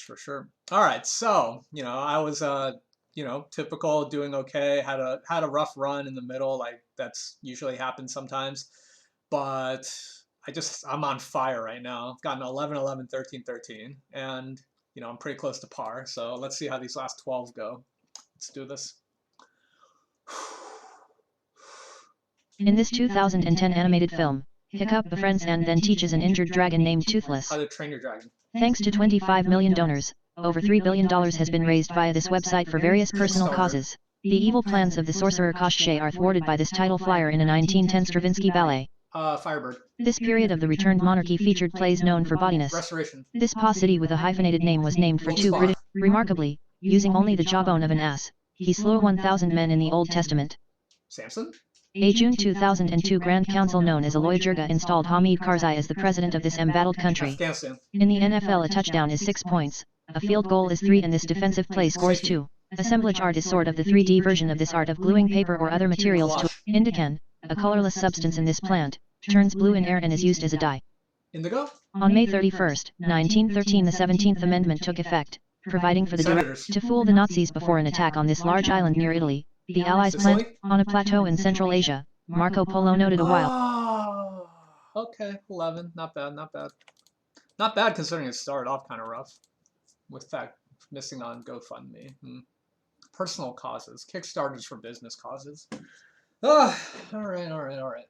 for sure. All right, so I was typical, doing okay. Had a rough run in the middle, like that's usually happens sometimes, but I'm on fire right now. I've gotten 11, 11, 13, 13, and I'm pretty close to par. So let's see how these last 12 go. Let's do this. In this 2010 animated film, Hiccup befriends and then teaches an injured dragon named Toothless. How to train your dragon. Thanks to 25 million donors, over $3 billion has been raised via this website for various personal causes. The evil plans of the sorcerer Koshchei are thwarted by this title flyer in a 1910 Stravinsky ballet. Firebird. This period of the returned monarchy featured plays known for bawdiness. Restoration. This paucity with a hyphenated name was named for two British. Remarkably, using only the jawbone of an ass, he slew 1,000 men in the Old Testament. Samson? A June 2002 Grand Council known as Aloy Jirga installed Hamid Karzai as the president of this embattled country. Afghanistan. In the NFL, a touchdown is 6 points, a field goal is 3, and this defensive play scores 2. Assemblage art is sort of the 3D version of this art of gluing paper or other materials to indican, a colorless substance in this plant, turns blue in air and is used as a dye. Indigo? On May 31, 1913, the 17th Amendment took effect, providing for the direct to fool the Nazis before an attack on this large island near Italy. The Allies planned on a plateau in Central Asia. Marco Polo noted a while. Oh, okay, 11. Not bad, not bad. Not bad considering it started off kind of rough. With that, missing on GoFundMe. Personal causes. Kickstarters for business causes. All right.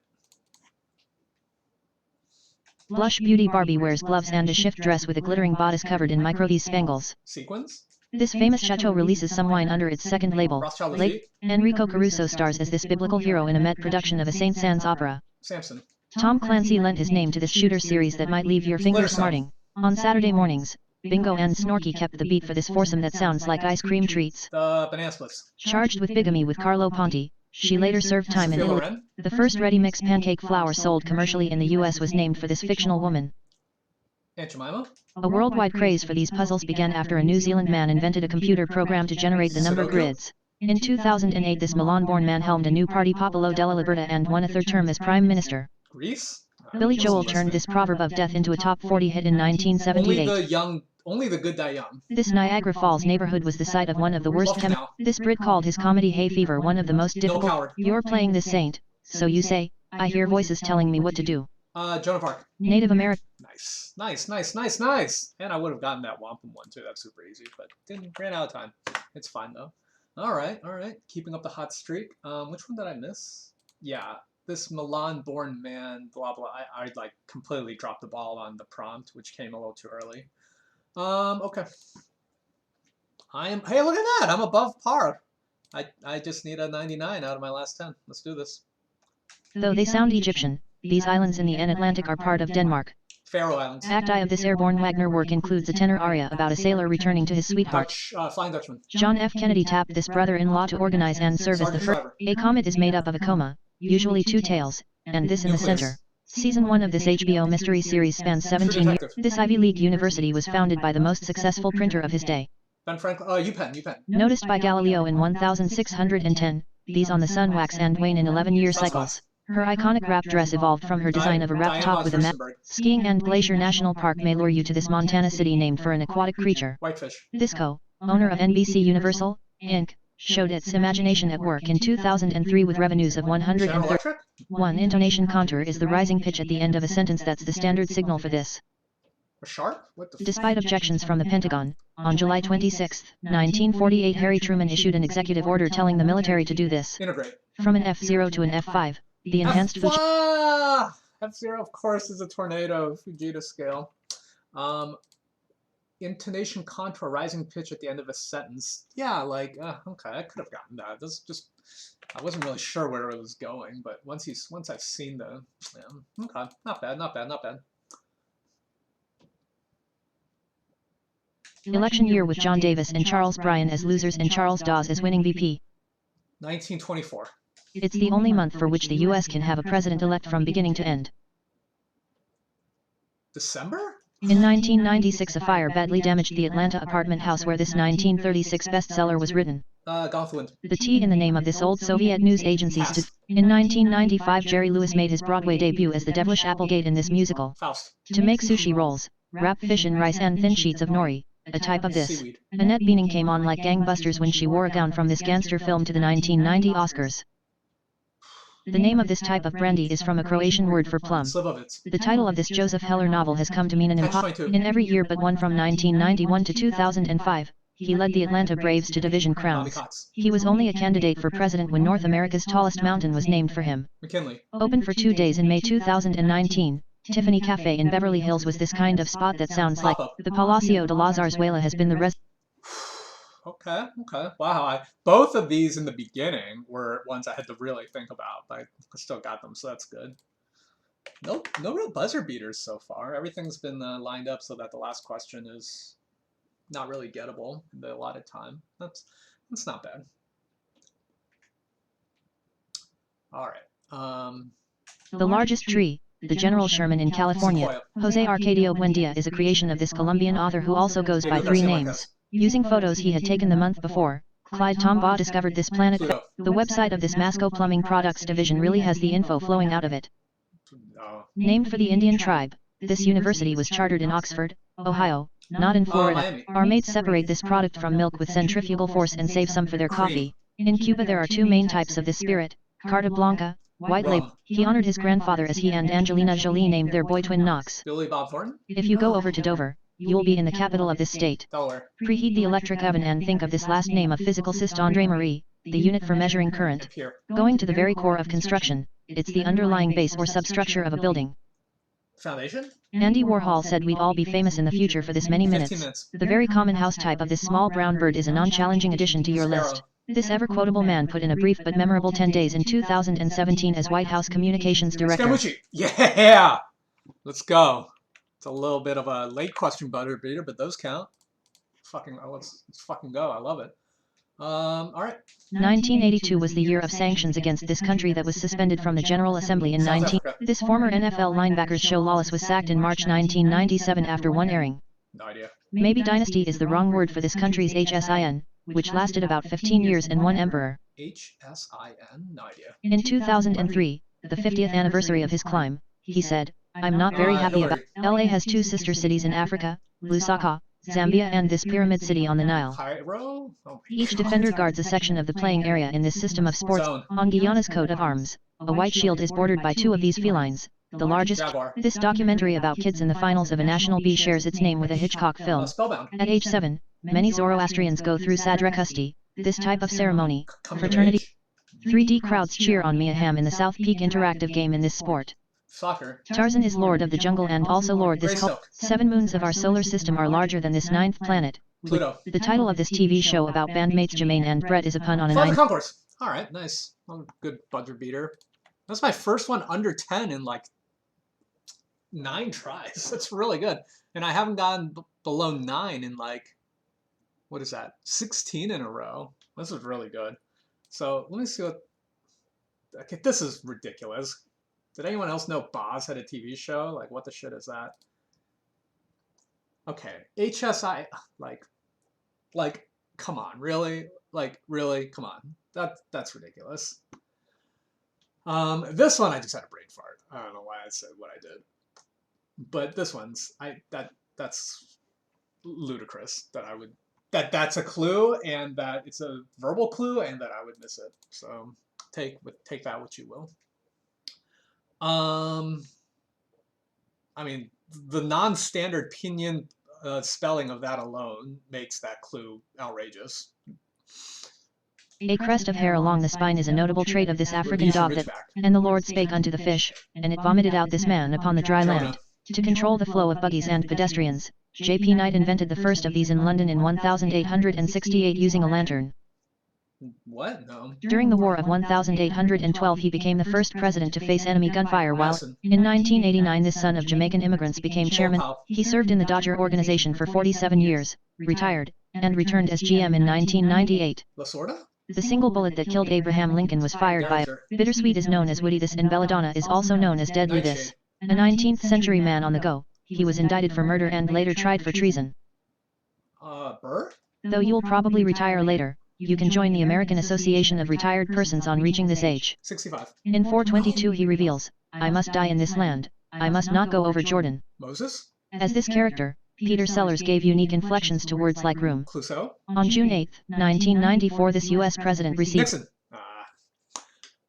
Blush Beauty Barbie wears gloves and a shift dress with a glittering bodice covered in micro-V spangles. Sequins? This famous chateau releases some wine under its second label. Enrico Caruso stars as this biblical hero in a Met production of a Saint Saëns opera. Samson. Tom Clancy lent his name to this shooter series that might leave your fingers smarting. On Saturday mornings, Bingo and Snorky kept the beat for this foursome that sounds like ice cream treats. The Banana Splits. Charged with bigamy with Carlo Ponti, she later served time in Italy. The first ready-mix pancake flour sold commercially in the US was named for this fictional woman. Aunt Jemima? A worldwide craze for these puzzles began after a New Zealand man invented a computer program to generate the number grids. In 2008, this Milan-born man helmed a new party, Popolo della Libertà, and won a third term as Prime Minister. Greece? Billy Joel turned this proverb of death into a top 40 hit in 1978. Only the good die young. This Niagara Falls neighborhood was the site of one of the worst This Brit called his comedy Hay Fever one of the most difficult. You're playing this saint, so you say, I hear voices telling me what to do. Joan of Arc. Native American. Nice. And I would have gotten that wampum one too. That's super easy, but ran out of time. It's fine though. All right. Keeping up the hot streak. Which one did I miss? Yeah, this Milan-born man. Blah blah. I like completely dropped the ball on the prompt, which came a little too early. Okay. Hey, look at that! I'm above par. I just need a 99 out of my last 10. Let's do this. Though they sound Egyptian, these islands in the Atlantic are part of Denmark. Faroe Islands. Act I of this airborne Wagner work includes a tenor aria about a sailor returning to his sweetheart. Flying Dutchman. John F. Kennedy tapped this brother-in-law to organize and serve as the first. A comet is made up of a coma, usually 2 tails, and this in the center. Season 1 of this HBO mystery series spans 17 years. This Ivy League university was founded by the most successful printer of his day. Ben Franklin. UPenn. Noticed by Galileo in 1610, these on the sun wax and wane in 11-year cycles. Her iconic wrap dress evolved from her design of a wrap top with a mat. Skiing and Glacier National Park may lure you to this Montana city named for an aquatic creature. Whitefish. This co-owner of NBC Universal, Inc., showed its imagination at work in 2003 with revenues of 131. Intonation contour is the rising pitch at the end of a sentence. That's the standard signal for this. A shark? Despite objections from the Pentagon, on July 26, 1948, Harry Truman issued an executive order telling the military to do this. Integrate. From an F0 to an F5, the enhanced F0, of course, is a tornado, Fujita scale. Intonation contour, rising pitch at the end of a sentence. Yeah, like, okay, I could have gotten that. This just, I wasn't really sure where it was going, but once I've seen the, yeah, okay, not bad. Election year with John Davis and Charles Bryan as losers and Charles Dawes as winning VP. 1924. It's the only month for which the U.S. can have a president-elect from beginning to end. December? In 1996, a fire badly damaged the Atlanta apartment house where this 1936 bestseller was written. Gauntlet. The T in the name of this old Soviet news agency stood. In 1995, Jerry Lewis made his Broadway debut as the devilish Applegate in this musical. Faust. To make sushi rolls, wrap fish in rice and thin sheets of nori, a type of this. Seaweed. Annette Bening came on like gangbusters when she wore a gown from this gangster film to the 1990 Oscars. The name of this type of brandy is from a Croatian word for plum. Slivovitz. The title of this Joseph Heller novel has come to mean an Catch-22. in every year but one from 1991 to 2005. He led the Atlanta Braves to division crowns. Cox. He was only a candidate for president when North America's tallest mountain was named for him. McKinley. Open for 2 days in May 2019, Tiffany Cafe in Beverly Hills was this kind of spot that sounds like the Palacio de la Zarzuela has been the Okay. Wow. Both of these in the beginning were ones I had to really think about, but I still got them, so that's good. No real buzzer beaters so far. Everything's been lined up so that the last question is not really gettable in the allotted time. That's not bad. All right. The largest tree, the General Sherman in California. Jose Arcadio Buendia is a creation of this Colombian author who also goes by 3 names. Using photos he had taken the month before, Clyde Tombaugh discovered this planet. The website of this Masco Plumbing Products division really has the info flowing out of it. Named for the Indian tribe, this university was chartered in Oxford, Ohio, not in Florida. Our mates separate this product from milk with centrifugal force and save some for their coffee. In Cuba there are 2 main types of this spirit, Carta Blanca, white label. He honored his grandfather as he and Angelina Jolie named their boy twin Knox. Billy Bob Thornton? If you go over to Dover, you will be in the capital of this state. Delaware. Preheat the electric oven and think of this last name of physical cyst André Marie, the unit for measuring current. Going to the very core of construction, it's the underlying base or substructure of a building. Foundation? Andy Warhol said we'd all be famous in the future for this many minutes. The very common house type of this small brown bird is a non-challenging addition to your list. This ever-quotable man put in a brief but memorable 10 days in 2017 as White House Communications Director. Scaramucci. Yeah! Let's go. It's a little bit of a late question buzzer beater, but those count. Let's fucking go. I love it. All right. 1982 was the year of sanctions against this country that was suspended from the General Assembly in 19. This former NFL linebackers show Lawless was sacked in March 1997 after one airing. No idea. Maybe dynasty is the wrong word for this country's HSIN, which lasted about 15 years and one emperor. HSIN? No idea. In 2003, the 50th anniversary of his climb, he said, I'm not very happy about. LA has 2 sister cities in Africa, Lusaka, Zambia and this pyramid city on the Nile. Cairo? Oh, Each defender guards a section of the playing area in this system of sports. On Guyana's coat of arms, a white shield is bordered by 2 of these felines. The largest. Jaguar. This documentary about kids in the finals of a national bee shares its name with a Hitchcock film. Spellbound. At age 7, many Zoroastrians go through Sadrakasti, this type of ceremony, fraternity. 3D crowds cheer on Mia Hamm in the South Peak interactive game in this sport. Soccer. Tarzan is lord of the jungle and also lord this cult. 7 moons of our solar system are larger than this 9th planet. Pluto. The title of this TV show about bandmates Jermaine and Brett is a pun on a Flying 9. Concourse. All right, nice. Well, good buzzer beater. That's my first one under 10 in like 9 tries. That's really good. And I haven't gotten below 9 in like, what is that? 16 in a row. This is really good. So let me see what. Okay, this is ridiculous. Did anyone else know Boz had a TV show? Like, what the shit is that? Okay, HSI, like, come on, really? Like, really? Come on. That's ridiculous. This one I just had a brain fart. I don't know why I said what I did. But this one's that's ludicrous that's a clue and that it's a verbal clue and that I would miss it. So take that what you will. I mean, the non-standard pinyin spelling of that alone makes that clue outrageous. A crest of hair along the spine is a notable trait of this African dog that, and the Lord spake unto the fish, and it vomited out this man upon the dry land. To control the flow of buggies and pedestrians, J.P. Knight invented the first of these in London in 1868 using a lantern. What? No. During the War of 1812 he became the first president to face enemy gunfire while, in 1989 this son of Jamaican immigrants became chairman. He served in the Dodger organization for 47 years, retired, and returned as GM in 1998. Lasorda? The single bullet that killed Abraham Lincoln was fired by a bittersweet is known as Woody this and Belladonna is also known as Deadly this. A 19th century man on the go, he was indicted for murder and later tried for treason. Burr? Though you'll probably retire later, you can join the American Association of Retired Persons on reaching this age. 65. In 422 he reveals, I must die in this land, I must not go over Jordan. Moses? As this character, Peter Sellers gave unique inflections to words like room. Clouseau? On June 8, 1994, this U.S. president received... Nixon!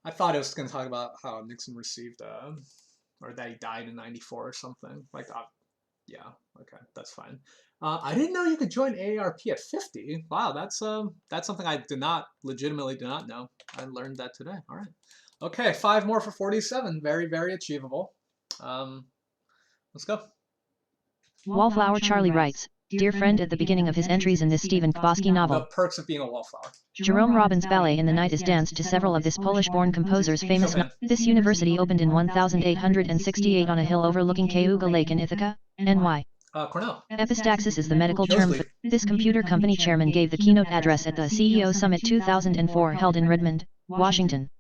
I thought it was going to talk about how Nixon received, or that he died in 94 or something. Like, yeah, okay, that's fine. I didn't know you could join AARP at 50. Wow, that's something I legitimately did not know. I learned that today. All right. Okay, 5 more for 47. Very, very achievable. Let's go. Wallflower Charlie writes, Dear friend, at the beginning of his entries in this Stephen Kowalski novel, The Perks of Being a Wallflower. Jerome Robbins' ballet in the night is danced to several of this Polish-born composer's famous This university opened in 1868 on a hill overlooking Cayuga Lake in Ithaca, NY. Cornell. Epistaxis is the medical term for this computer company chairman gave the keynote address at the CEO Summit 2004 held in Redmond, Washington.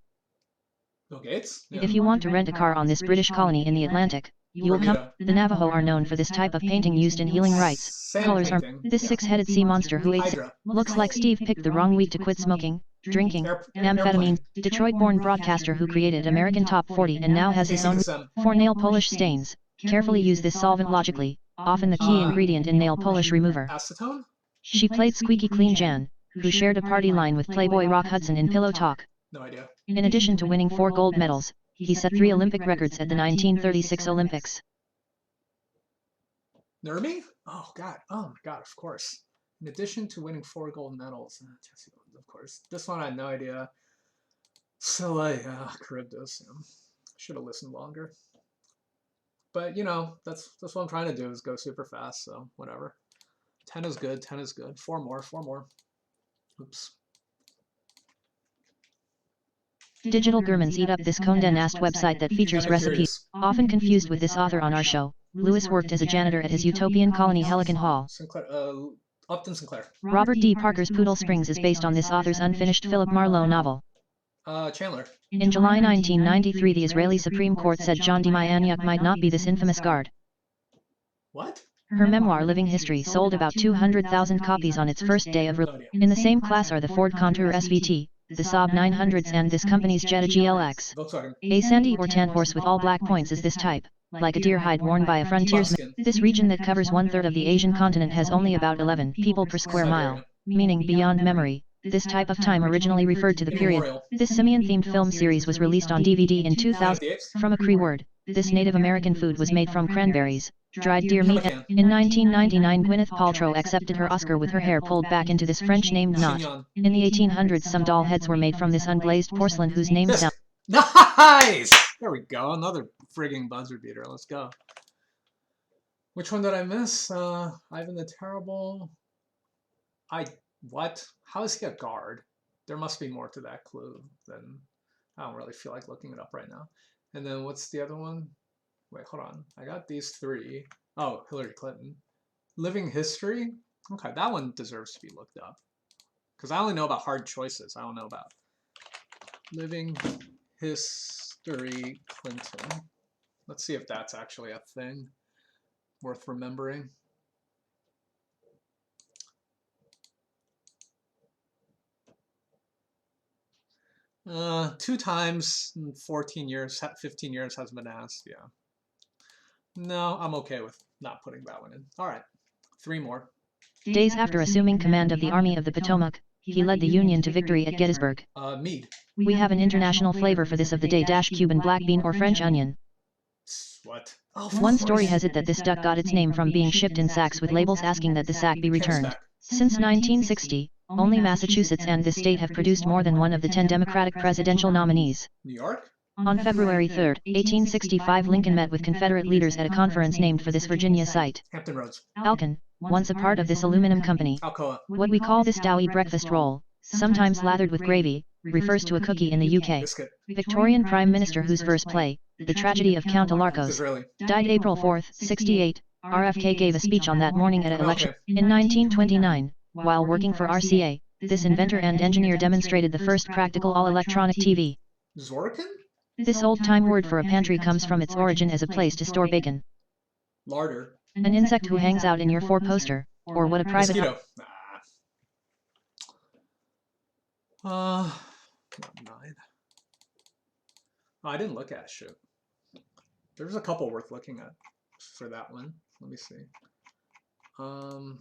Bill Gates? Yeah. If you want to rent a car on this British colony in the Atlantic, you will come. The Navajo are known for this type of painting used in healing rites. Colors are this six-headed sea monster who ate looks like Steve picked the wrong week to quit smoking, drinking, amphetamines. Detroit-born broadcaster who created American Top 40 and now has his own for nail polish stains. Carefully use this solvent logically, often the key ingredient in nail polish remover. Acetone? She played Squeaky Clean Jan, who shared a party line with Playboy Rock Hudson in Pillow Talk. No idea. In addition to winning 4 gold medals, he set 3 Olympic records at the 1936 Olympics. Nermi? Oh God! Oh my God! Of course. In addition to winning 4 gold medals, of course. This one I had no idea. Soleil, Charybdis. Should have listened longer. But you know, that's what I'm trying to do is go super fast. So whatever. 10 is good. 10 is good. 4 more. 4 more. Oops. Digital Germans eat up this Condé Nast website that features recipes. Often confused with this author on our show, Lewis worked as a janitor at his utopian colony Helican Hall. Upton Sinclair. Robert D. Parker's Poodle Springs is based on this author's unfinished Philip Marlowe novel. Chandler. In July 1993, the Israeli Supreme Court said John D. Mayanyuk might not be this infamous guard. What? Her memoir Living History sold about 200,000 copies on its first day of release. In the same class are the Ford Contour SVT, the Saab 900s and this company's Jetta GLX. Volkswagen. A sandy or tan horse with all black points is this type, like a deer hide worn by a frontiersman. This region that covers 1/3 of the Asian continent has only about 11 people per square mile, meaning beyond memory. This type of time originally referred to the period. This simian-themed film series was released on DVD in 2000. From a Cree word, this Native American food was made from cranberries, dried deer meat. In 1999, Gwyneth Paltrow accepted her Oscar with her hair pulled back into this French-named knot. In the 1800s, some doll heads were made from this unglazed porcelain whose name sounds... Nice! There we go. Another frigging buzzer beater. Let's go. Which one did I miss? Ivan the Terrible. What? How is he a guard? There must be more to that clue than... I don't really feel like looking it up right now. And then what's the other one? Wait, hold on. I got these 3. Oh, Hillary Clinton. Living History? Okay, that one deserves to be looked up. Because I only know about hard choices. I don't know about Living History Clinton. Let's see if that's actually a thing worth remembering. Two times in 14 years, 15 years hasn't been asked. Yeah. No, I'm okay with not putting that one in. All right. 3 more. Days after assuming command of the Army of the Potomac, he led the Union to victory at Gettysburg. Mead. We have an international flavor for this of the day - Cuban black bean or French onion. What? One story has it that this duck got its name from being shipped in sacks with labels asking that the sack be returned. Since 1960, only Massachusetts and this state have produced more than one of the 10 Democratic presidential nominees. New York? On February 3, 1865, Lincoln met with Confederate leaders at a conference named for this Virginia site. Hampton Roads. Alcan, once a part of this aluminum company. Alcoa. What we call this doughy breakfast roll, sometimes lathered with gravy, refers to a cookie in the UK. Biscuit. Victorian Prime Minister whose first play, The Tragedy of Count Alarcos, Disraeli. died April 4, 68. RFK gave a speech on that morning at an election. In 1929, while working for RCA, this inventor and engineer demonstrated the first practical all-electronic TV. Zorkin? This old-time word for a pantry comes from its origin as a place to store bacon. Larder. An insect who hangs out in your four-poster, or what a private... Mosquito. 9. Oh, I didn't look at shit. There's a couple worth looking at for that one. Let me see. Um,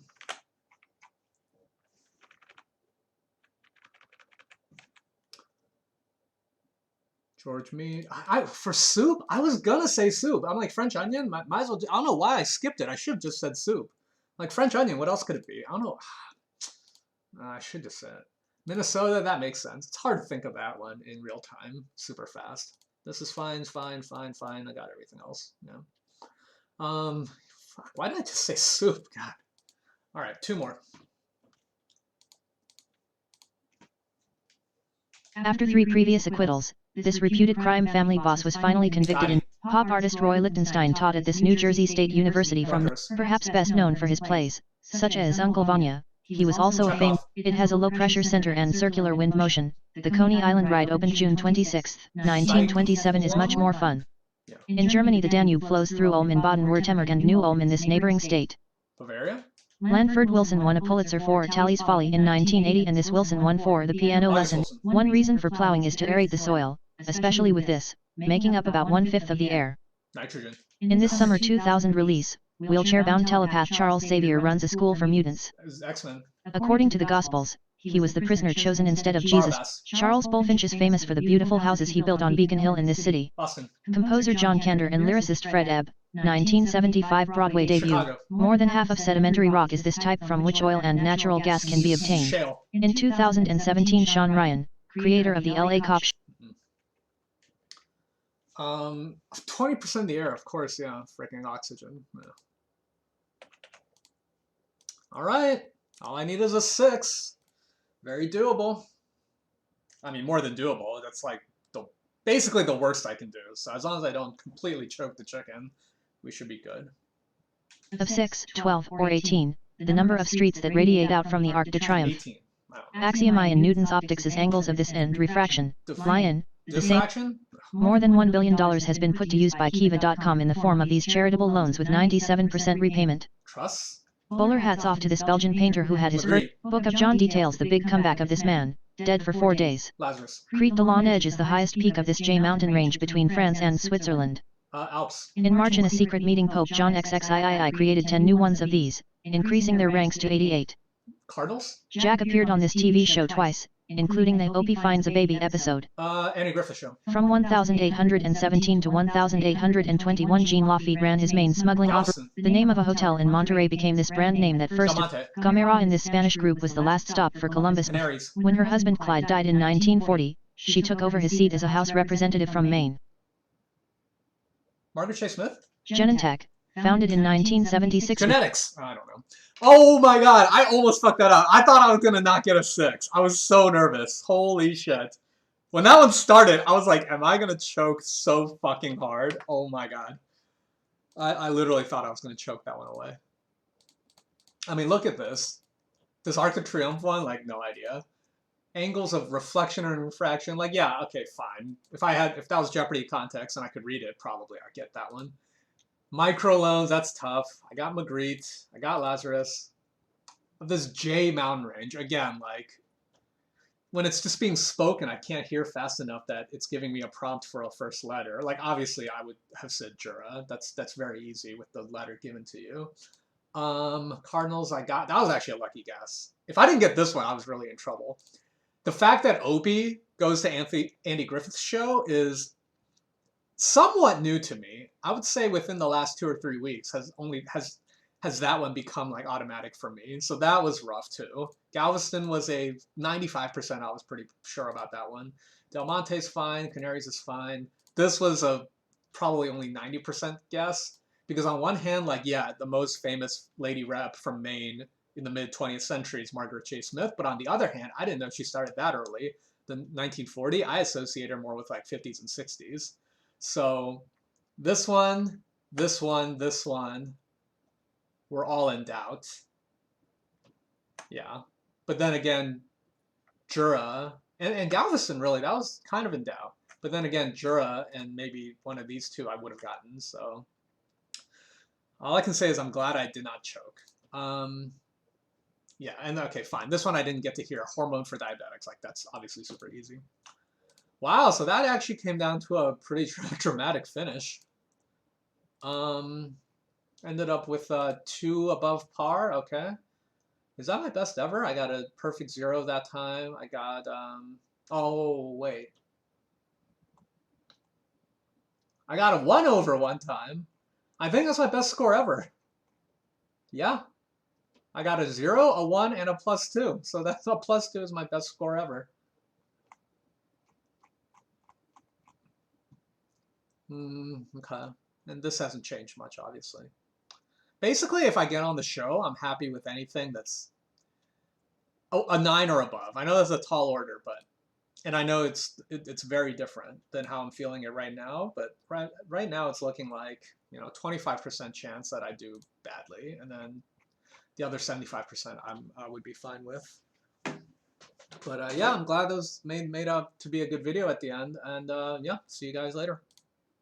George meat. For soup, I was gonna say soup. I'm like French onion. Might as well. I don't know why I skipped it. I should have just said soup. Like French onion. What else could it be? I don't know. I should just say it. Minnesota. That makes sense. It's hard to think of that one in real time, super fast. This is fine, fine, fine, fine. I got everything else. Yeah. Fuck, why did I just say soup? God. All right, 2 more. After 3 previous acquittals, this reputed crime family boss was finally convicted in. Pop artist Roy Lichtenstein taught at this New Jersey State University from, perhaps best known for his plays, such as Uncle Vanya. He was also a famed. It has a low-pressure center and circular wind motion. The Coney Island ride opened June 26, 1927 is much more fun. In Germany the Danube flows through Ulm in Baden-Württemberg and New Ulm in this neighboring state. Bavaria? Lanford Wilson won a Pulitzer for Tally's Folly in 1980 and this Wilson won for The Piano Lesson. One reason for plowing is to aerate the soil, especially with this, making up about 1/5 of the air. Nitrogen. In this summer 2000 release, wheelchair-bound telepath Charles Xavier runs a school for mutants. X-Men. According to the Gospels, he was the prisoner chosen instead of Jesus. Charles Bulfinch is famous for the beautiful houses he built on Beacon Hill in this city. Boston. Composer John Kander and lyricist Fred Ebb, 1975 Broadway debut. Chicago. More than half of sedimentary rock is this type from which oil and natural gas can be obtained. Shale. In 2017 Sean Ryan, creator of the LA Cop 20% of the air, of course, yeah. Freaking oxygen. Yeah. All right. All I need is a 6. Very doable. I mean, more than doable. That's like basically the worst I can do. So as long as I don't completely choke the chicken, we should be good. of 6, 12, or 18, the number of streets that radiate out from the arc de triomphe. 18. Wow. Axiom I in Newton's optics is angles of this end refraction. Lie in. The same. Diffraction? More than $1 billion has been put to use by Kiva.com in the form of these charitable loans with 97% repayment. Truss? Bowler hats off to this Belgian painter who had his first book of John details the big comeback of this man, dead for 4 days. Lazarus. Crete de Launedge is the highest peak of this J mountain range between France and Switzerland. Alps. In March in a secret meeting Pope John XXIII created 10 new ones of these, increasing their ranks to 88. Cardinals? Jack appeared on this TV show twice, including the Opie Finds a Baby episode. Annie Griffith Show. From 1817 to 1821 Jean Lafitte ran his main smuggling operation. The name of a hotel in Monterey became this brand name that first. Gamera in this Spanish group was the last stop for Columbus. Canaries. When her husband Clyde died in 1940, she took over his seat as a House representative from Maine. Margaret Chase Smith? Genentech, founded in 1976. Genetics. I don't know. Oh my god, I almost fucked that up. I thought I was gonna not get a 6. I was so nervous. Holy shit. When that one started, I was like, am I gonna choke so fucking hard? Oh my god. I literally thought I was gonna choke that one away. I mean, look at this. This Arc de Triomphe one, like, no idea. Angles of reflection and refraction, like, yeah, okay, fine. If that was Jeopardy context and I could read it, probably I'd get that one. Microloans, that's tough. I got Magritte. I got Lazarus. This J mountain range, again, like, when it's just being spoken, I can't hear fast enough that it's giving me a prompt for a first letter. Like, obviously, I would have said Jura. That's very easy with the letter given to you. Cardinals, that was actually a lucky guess. If I didn't get this one, I was really in trouble. The fact that Opie goes to Andy Griffith's show is somewhat new to me. I would say within the last 2 or 3 weeks has that one become like automatic for me. So that was rough too. Galveston was a 95%. I was pretty sure about that one. Del Monte's fine. Canaries is fine. This was a probably only 90% guess because on one hand, like, yeah, the most famous lady rep from Maine in the mid 20th century is Margaret Chase Smith. But on the other hand, I didn't know she started that early. The 1940, I associate her more with like 50s and 60s. So this one, we're all in doubt. Yeah. But then again, Jura, and Galveston, really, that was kind of in doubt. But then again, Jura and maybe one of these two I would have gotten. So all I can say is I'm glad I did not choke. Yeah, and okay, fine. This one I didn't get to hear. Hormone for diabetics. Like, that's obviously super easy. Wow, so that actually came down to a pretty dramatic finish. Ended up with 2 above par. Okay. Is that my best ever? I got a perfect 0 that time. I got, oh, wait. I got a 1 over one time. I think that's my best score ever. Yeah. I got a 0, a 1, and a +2. So that's a +2 is my best score ever. Okay. And this hasn't changed much, obviously. Basically, if I get on the show, I'm happy with anything that's a 9 or above. I know that's a tall order, but and I know it's very different than how I'm feeling it right now. But right now, it's looking like 25% chance that I do badly, and then the other 75% I would be fine with. But yeah, I'm glad those made up to be a good video at the end. And yeah, see you guys later.